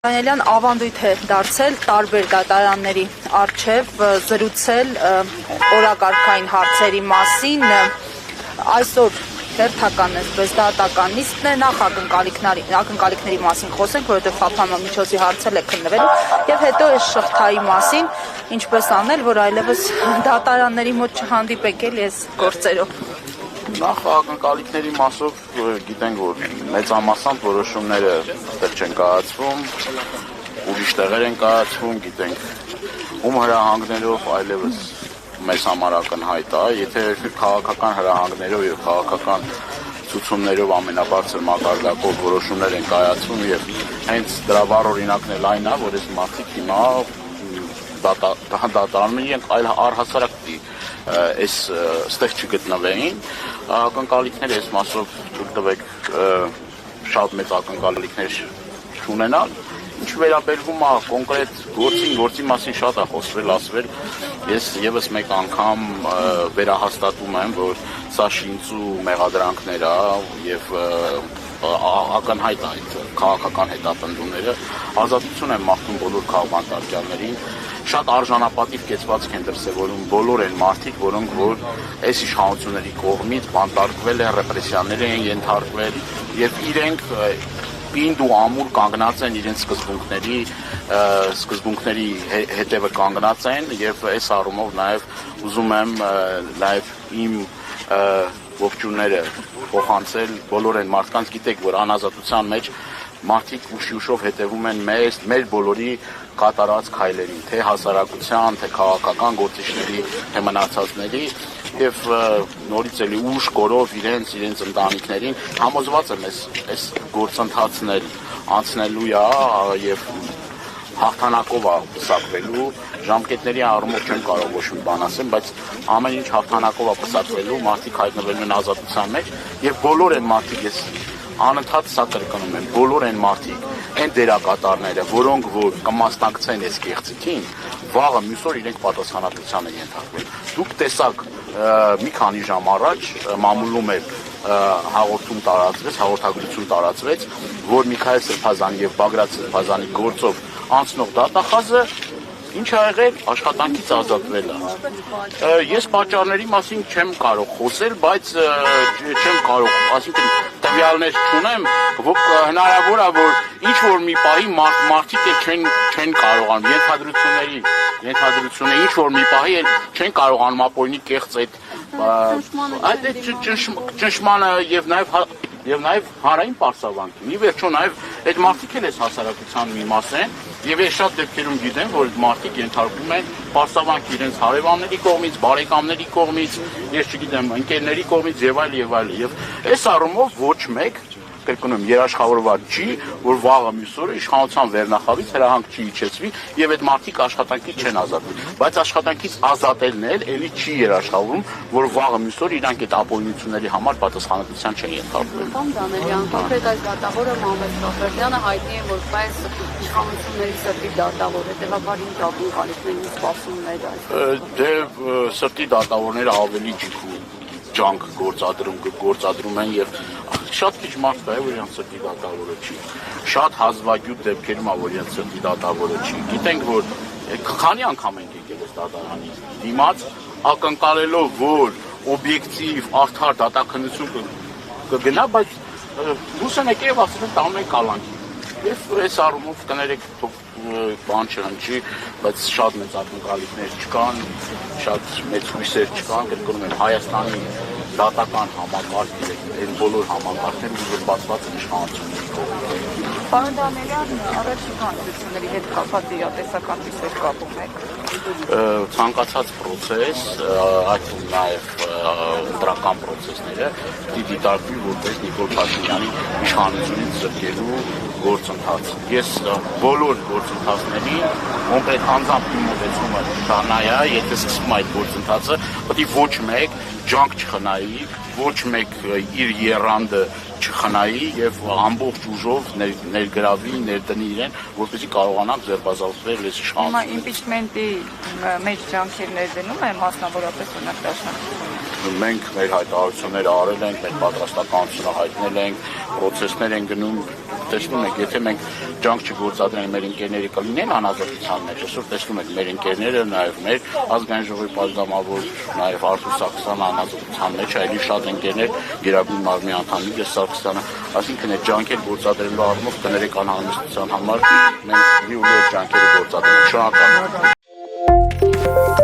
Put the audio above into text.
Դանիելյան ավանդույթ է դարձել տարբեր դատարանների առջև զրուցել օրակարգային հարցերի մասին։ Այսօր հերթական այսպես դատական նիստն է, նախ ակնկալիքների մասին խոսենք, որովհետև խափանման միջոցի հարցել է քննվելու, եւ հետո այս շղթայի մասին, ինչպես անել, որ այլևս դատարանների մոտ չհանդիպեք էլի այս գործերով։ Նախ ակնկալիքների մասով գիտենք, որ մեծամասամբ որոշումները այդտեղ չեն կայացվում, ուրիշ տեղեր են կայացվում, գիտենք ում հրահանգներով այլևս մեզ համար ակնհայտ է, եթե քաղաքական հրահանգներով եւ քաղաքական ցուցումներով ամենաբարձր մակարդակով որոշումներ են կայացվում եւ հենց դրա վառ օրինակն էլ այն է, որ այս մարդիկ հիմա դատարանում են այլ առհասարակ այս ստեղ չգտնվեին, ակնկալիքները այս մասով թույլ տվեք շատ մեծ ակնկալիքներ չունենալ, ինչ վերաբերվում է կոնկրետ գործի մասին շատ է խոսվել, ասվել, ես եւս մեկ անգամ վերահաստատում եմ, որ սա շինծու մեղադրանքներ է եւ ակնհայտ այդ քաղաքական հետապնդումները ազատություն են մաղթում բոլոր քաղաքացիներին, շատ արժանապատիվ կեցվածք են դրսևորում բոլոր այն մարդիկ, որոնք որ այս իշխանությունների կողմից բանտարկվել են, ռեպրեսիաներ են ենթարկվել եւ իրենք պինդ ու ամուր կանգնած են իրենց սկզբունքների հետևը կանգնած են եւ այս առումով նաեւ ուզում եմ նաեւ իմ ողջունները փոխանցել բոլոր այն մարդկանց, գիտեք, որ անազատության մեջ մարդիկ ուշիուշով հետևում են մեր բոլորի կատարած քայլերին, թե հասարակության, թե քաղաքական գործիչների, թե մնացածների եւ նորից էլի ուշ կորով իրենց ընտանիքներին համոզված եմ այս գործընթացն էլ անցնելու է եւ հաղթանակով է պսակվելու, ժամկետների առումով չեմ կարող ոչ մի բան ասեմ, բայց ամեն ինչ հաղթանակով է պսակվելու, մարդիկ հայտնվելու են ազատության մեջ եւ բոլոր այն մարդիկ ես անընդհատ սա կրկնում եմ, բոլոր այն մարդիկ, այն դերակատարները, որոնք որ կմասնակցեն այս կեղծիքին, վաղը մյուս օր իրենք պատասխանատվության են ենթարկվել։ Դուք տեսաք մի քանի ժամ առաջ մամուլում էր հաղորդագրություն տարածվեց, որ Միքայել Սրբազանի եւ Բագրատ Սրբազանի գործով անցնող դատախազը ինչ ա եղել, աշխատանքից ազատվել է։ Ես պատճառների մասին չեմ կարող խոսել, բայց չեմ կարող, այսինքն տվյալներ չունեմ, հնարավոր է, որ ինչ որ մի պահի մարդիկ չեն կարողանում ենթադրությունների ինչ որ մի պահի չեն կարողանում ապօրինի կեղծ այդ ճնշմանը եւ նաեւ հանրային պարսավանքին։ Ի վերջո նաեւ այդ մարդիկ էլ էս հասարակության մի մաս են եւ ես շատ դեպքերում գիտեմ, որ այդ մարդիկ ենթարկվում են պարսավանք իրենց հարևանների կողմից, բարեկամների կողմից, ես չգիտեմ, ընկերների կողմից եւ այլ եւ այս առումով ոչ մեկ կրկնում երաշխավորված չի, որ վաղը մյուս օրը իշխանության վերնախավից հրահանգ չի իջեցվի եւ այդ մարդիկ աշխատանքից չեն ազատվի, բայց աշխատանքից ազատելն էլ էլի չի երաշխավորում, որ վաղը մյուս օրը իրանք այդ ապօրինությունների համար պատասխանատվության չեն ենթարկվում։ Պարոն Դանիելյան, կոնկրետ այս դատավորը Մամեդ Սոֆերյանը հայտնի է որպես իշխանությունների սրտի դատավոր, հետեւաբար ինչ ակնկալիքներ ու սպասումներ այս։ Դե սրտի դատավորները ավելի ջանք գործադրում են եւ շատ քիչ մարդ կա, որ իրենց սրտի դատավորը չի։ Շատ հազվագյուտ դեպքերում է, որ իրենց սրտի դատավորը չի։ Գիտենք, որ քանի անգամ ենք եկել այս դատարանի դիմաց, ակնկալելով, որ օբյեկտիվ, արդար դատաքննություն կգնա, բայց դուրս են եկել եւ ասել են տանում են կալանքի։ Եվ այս առումով կներեք բան չհնչի, բայց շատ մեծ ակնկալիքներ չկան, շատ մեծ հույսեր չկան, կրկնում եմ Հայաստանի դատական համակարգը, այն բոլոր համակարգները ուժեղացված են իշխանությունների կողմից։ Պարոն Դանիելյան, առաջիկան ընտրությունների հետ կապված իրատեսական ծիսեր կապում եք։ Ցանկացած process, այդ նաև ընտրական process-ները դիտարկվի որպես Նիկոլ Փաշինյանի իշխանությունից զրկելու գործընթաց։ Ես բոլոր գործընթացների կոնկրետ անձամբ իմ մոտեցումը դառնայա, եթե սկսվում այդ գործընթացը, պետք է ոչ մեկ ջանք չխնայի, ոչ մեկ իր եռանդը չխնայի եւ ամբողջ ուժով ներգրավի, ներդնի իրեն, որպեսզի կարողանանք ձերբազատվել այս իշխանությունը։ Հիմա իմպիչմենտի մեջ ջանքեր ներդնում է մասնավորապես ունակ դաշնակցությունը։ մենք մեր հայտարարությունները արել ենք, մեր պատրաստականությունը հայտնել ենք, process-ներ են գնում, տեսնում եք, եթե մենք ջանք չգործադրենք մեր ընկերների կլինեն անազատության մեջ, այսօր տեսնում եք մեր ընկերները, նաև մեր ազգային ժողովի պատգամավոր, նաև Արթուր Սարգսյանը անազատության մեջ, այլի շատ ընկերներ, Գերագույն մարմնի անդամ Իգոր Սարգսյանը, այսինքն այդ ջանքեր գործադրելու առումով կներեք անհանգստության համար մենք լիովին ջանքերը գործադրենք։ Շնորհակալ եմ։